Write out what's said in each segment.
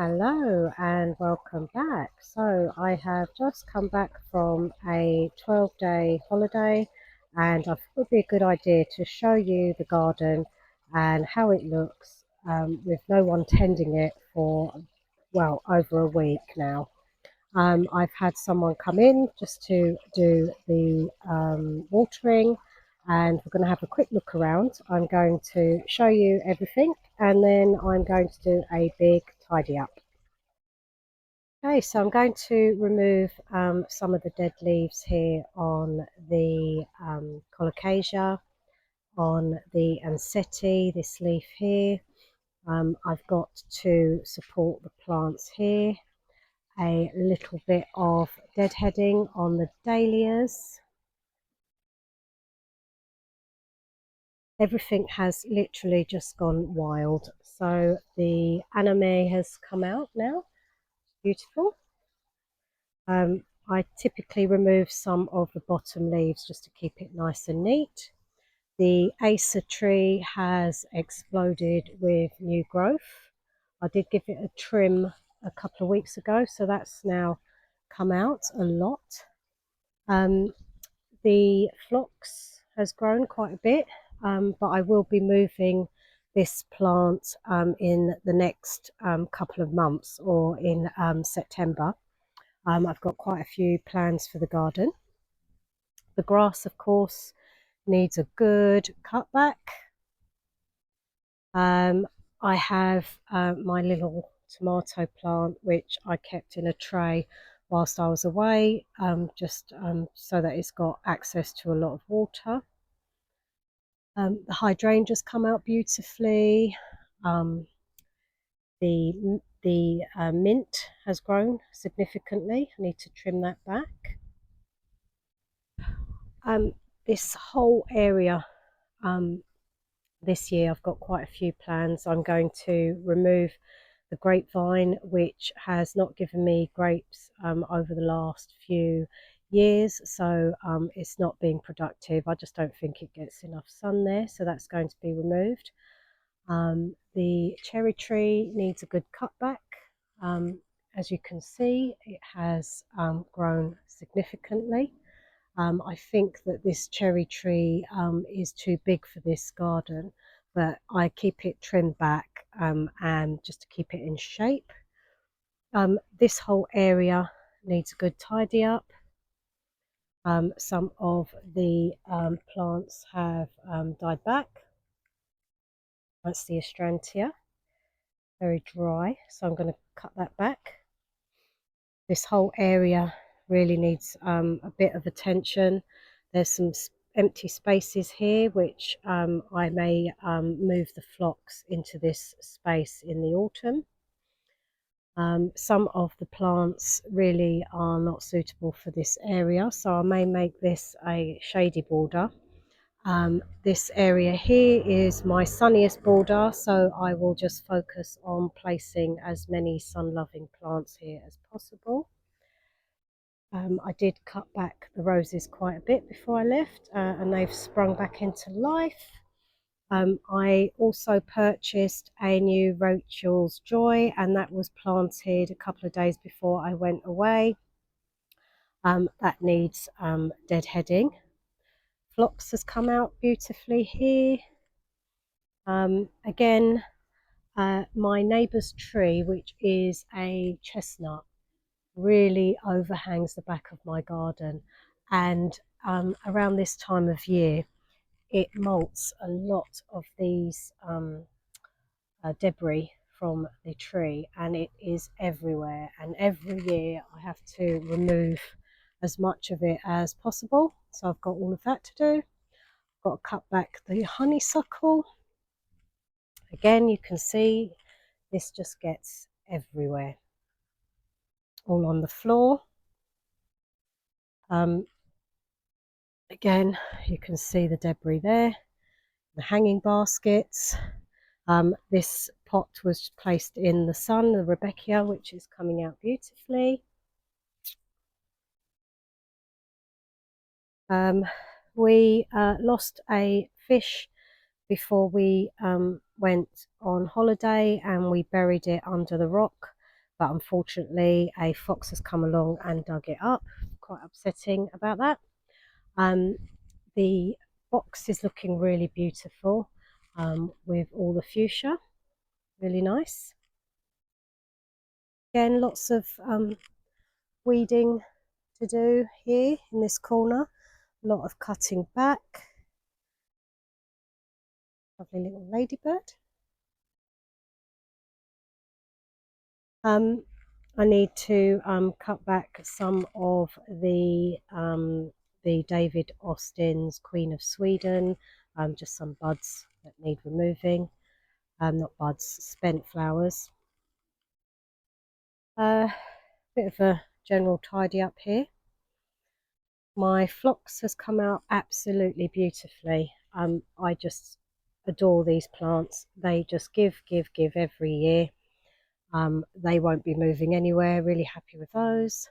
Hello and welcome back. So I have just come back from a 12-day holiday and I thought it would be a good idea to show you the garden and how it looks with no one tending it for, well, over a week now. I've had someone come in just to do the watering, and we're going to have a quick look around. I'm going to show you everything and then I'm going to do a big tidy up. Okay, so I'm going to remove some of the dead leaves here on the colocasia, on the Anseti, this leaf here. I've got to support the plants here. A little bit of deadheading on the dahlias. Everything has literally just gone wild. So the anime has come out now. Beautiful. I typically remove some of the bottom leaves just to keep it nice and neat. The Acer tree has exploded with new growth. I did give it a trim a couple of weeks ago, so that's now come out a lot. The phlox has grown quite a bit, but I will be moving this plant in the next couple of months or in September. I've got quite a few plans for the garden. The grass, of course, needs a good cutback. I have my little tomato plant, which I kept in a tray whilst I was away, just so that it's got access to a lot of water. The hydrangeas come out beautifully. The mint has grown significantly. I need to trim that back. This whole area, this year I've got quite a few plans. I'm going to remove the grapevine, which has not given me grapes over the last few years, so it's not being productive. I just don't think it gets enough sun there, so that's going to be removed. The cherry tree needs a good cutback. As you can see, it has grown significantly. I think that this cherry tree is too big for this garden, but I keep it trimmed back and just to keep it in shape. This whole area needs a good tidy up. Some of the plants have died back. That's the Astrantia, very dry, so I'm going to cut that back. This whole area really needs a bit of attention. There's some empty spaces here, which I may move the phlox into this space in the autumn. Some of the plants really are not suitable for this area, so I may make this a shady border. This area here is my sunniest border, so I will just focus on placing as many sun-loving plants here as possible. I did cut back the roses quite a bit before I left, and they've sprung back into life. I also purchased a new Rachel's Joy, and that was planted a couple of days before I went away. That needs deadheading. Phlox has come out beautifully here. Again, my neighbour's tree, which is a chestnut, really overhangs the back of my garden, and around this time of year it molts a lot of these debris from the tree, and it is everywhere, and every year I have to remove as much of it as possible, so I've got all of that to do. I've got to cut back the honeysuckle. Again, you can see this just gets everywhere, all on the floor. Again, you can see the debris there, the hanging baskets. This pot was placed in the sun, the Rebecca, which is coming out beautifully. We lost a fish before we went on holiday, and we buried it under the rock. but unfortunately a fox has come along and dug it up. Quite upsetting about that. The box is looking really beautiful with all the fuchsia, really nice. Again, lots of weeding to do here in this corner, a lot of cutting back. Lovely little ladybird. I need to cut back some of the David Austin's Queen of Sweden, just some buds that need removing, not buds, spent flowers. Bit of a general tidy up here. My phlox has come out absolutely beautifully. I just adore these plants. They just give every year. They won't be moving anywhere. Really happy with those.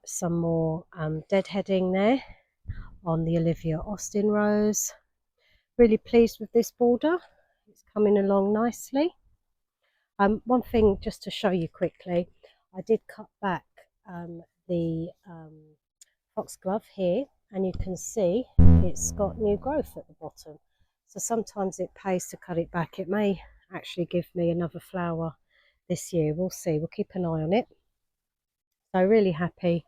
Some more deadheading there on the Olivia Austin rose. Really pleased with this border. It's coming along nicely. One thing just to show you quickly, I did cut back the foxglove here, and you can see it's got new growth at the bottom. So sometimes it pays to cut it back. It may actually give me another flower this year. We'll see. We'll keep an eye on it. So really happy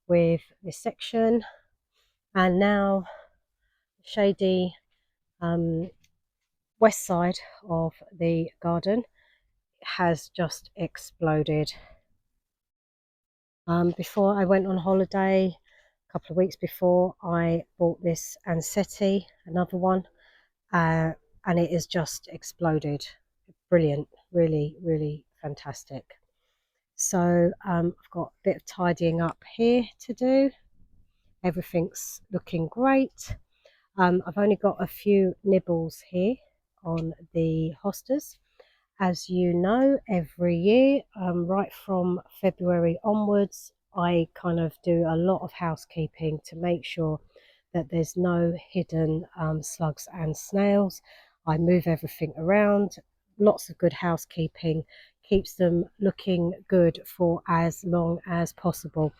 with this section. And now shady west side of the garden has just exploded. Before I went on holiday, a couple of weeks before, I bought this Ansetti, another one, and it has just exploded. Brilliant, really, really fantastic. So I've got a bit of tidying up here to do. Everything's looking great. I've only got a few nibbles here on the hostas. As you know, every year, right from February onwards, I kind of do a lot of housekeeping to make sure that there's no hidden slugs and snails. I move everything around. Lots of good housekeeping keeps them looking good for as long as possible.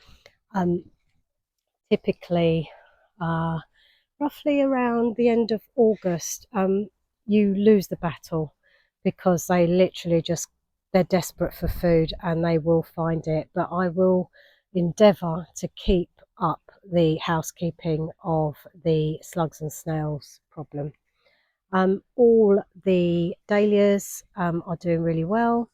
Typically, roughly around the end of August, you lose the battle because they literally just, they're desperate for food and they will find it. But I will endeavour to keep up the housekeeping of the slugs and snails problem. All the dahlias are doing really well.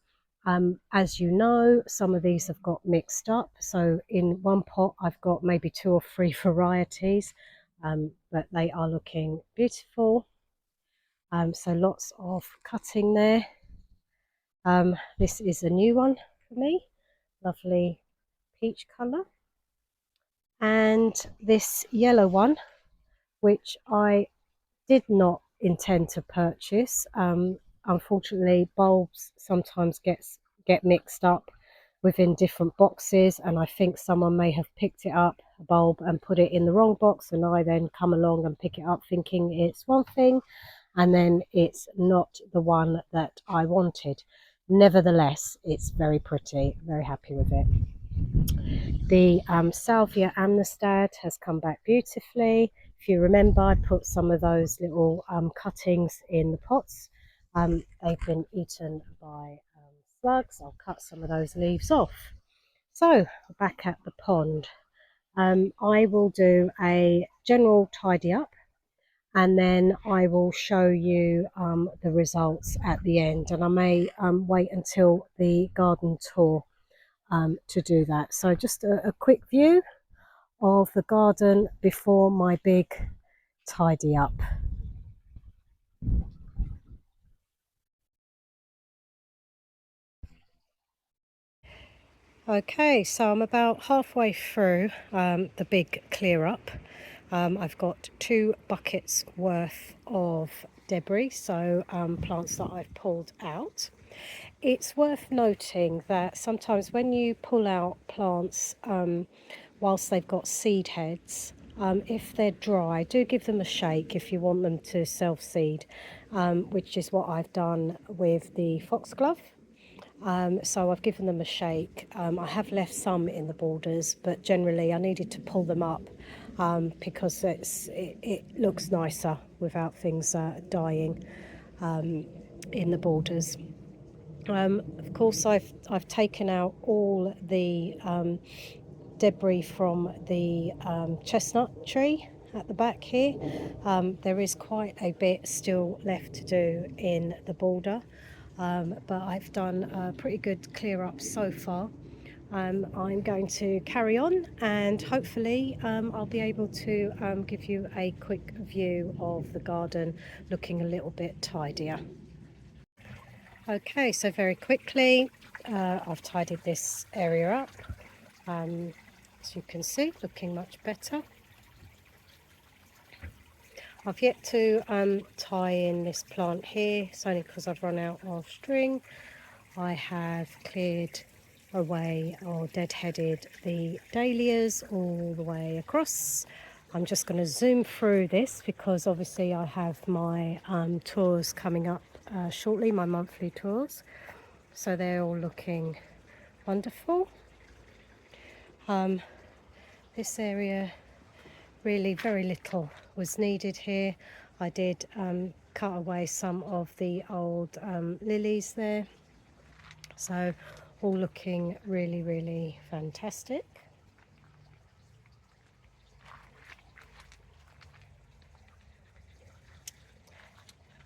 As you know, some of these have got mixed up. So in one pot, I've got maybe 2 or 3 varieties, but they are looking beautiful. So lots of cutting there. This is a new one for me, lovely peach colour. And this yellow one, which I did not intend to purchase. Unfortunately, bulbs sometimes get mixed up within different boxes, and I think someone may have picked it up, a bulb, and put it in the wrong box, and I then come along and pick it up thinking it's one thing, and then it's not the one that I wanted. Nevertheless, it's very pretty, very happy with it. The Salvia Amnestad has come back beautifully. If you remember, I put some of those little cuttings in the pots. They've been eaten by slugs. I'll cut some of those leaves off. So back at the pond, I will do a general tidy up, and then I will show you the results at the end. And I may wait until the garden tour to do that. So just a quick view of the garden before my big tidy up. Okay, so I'm about halfway through the big clear up. I've got 2 buckets worth of debris, so plants that I've pulled out. It's worth noting that sometimes when you pull out plants whilst they've got seed heads, if they're dry, do give them a shake if you want them to self-seed, which is what I've done with the foxglove. So I've given them a shake. I have left some in the borders, but generally I needed to pull them up because it looks nicer without things dying in the borders. Of course, I've taken out all the debris from the chestnut tree at the back here. There is quite a bit still left to do in the border, but I've done a pretty good clear up so far. I'm going to carry on, and hopefully I'll be able to give you a quick view of the garden looking a little bit tidier. Okay, so very quickly I've tidied this area up, as you can see, looking much better. I've yet to tie in this plant here. It's only because I've run out of string. I have cleared away or deadheaded the dahlias all the way across. I'm just going to zoom through this because obviously I have my tours coming up shortly, my monthly tours. So they're all looking wonderful. This area, really very little was needed here. I did cut away some of the old lilies there. So all looking really, really fantastic.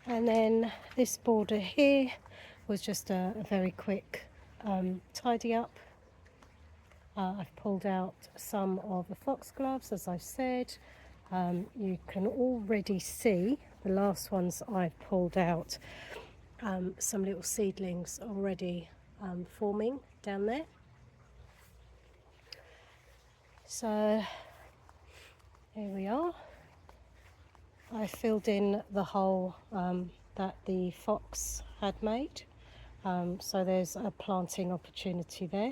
And then this border here was just a very quick tidy up. I've pulled out some of the foxgloves, as I've said. You can already see the last ones I've pulled out, some little seedlings already forming down there. So here we are. I filled in the hole that the fox had made, so there's a planting opportunity there.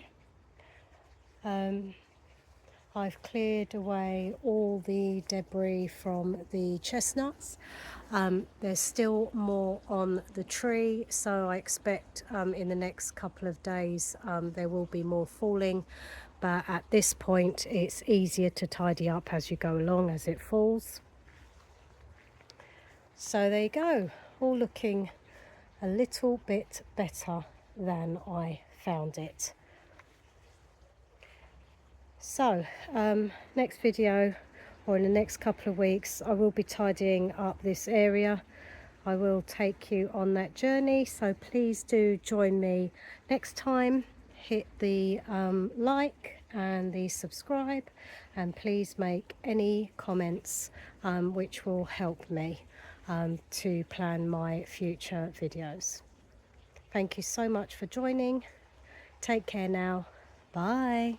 I've cleared away all the debris from the chestnuts. There's still more on the tree, so I expect in the next couple of days there will be more falling, but at this point it's easier to tidy up as you go along as it falls. So there you go, all looking a little bit better than I found it. So next video, or in the next couple of weeks, I will be tidying up this area. I will take you on that journey, so please do join me next time. Hit the like and the subscribe, and please make any comments which will help me to plan my future videos. Thank you so much for joining. Take care now. Bye.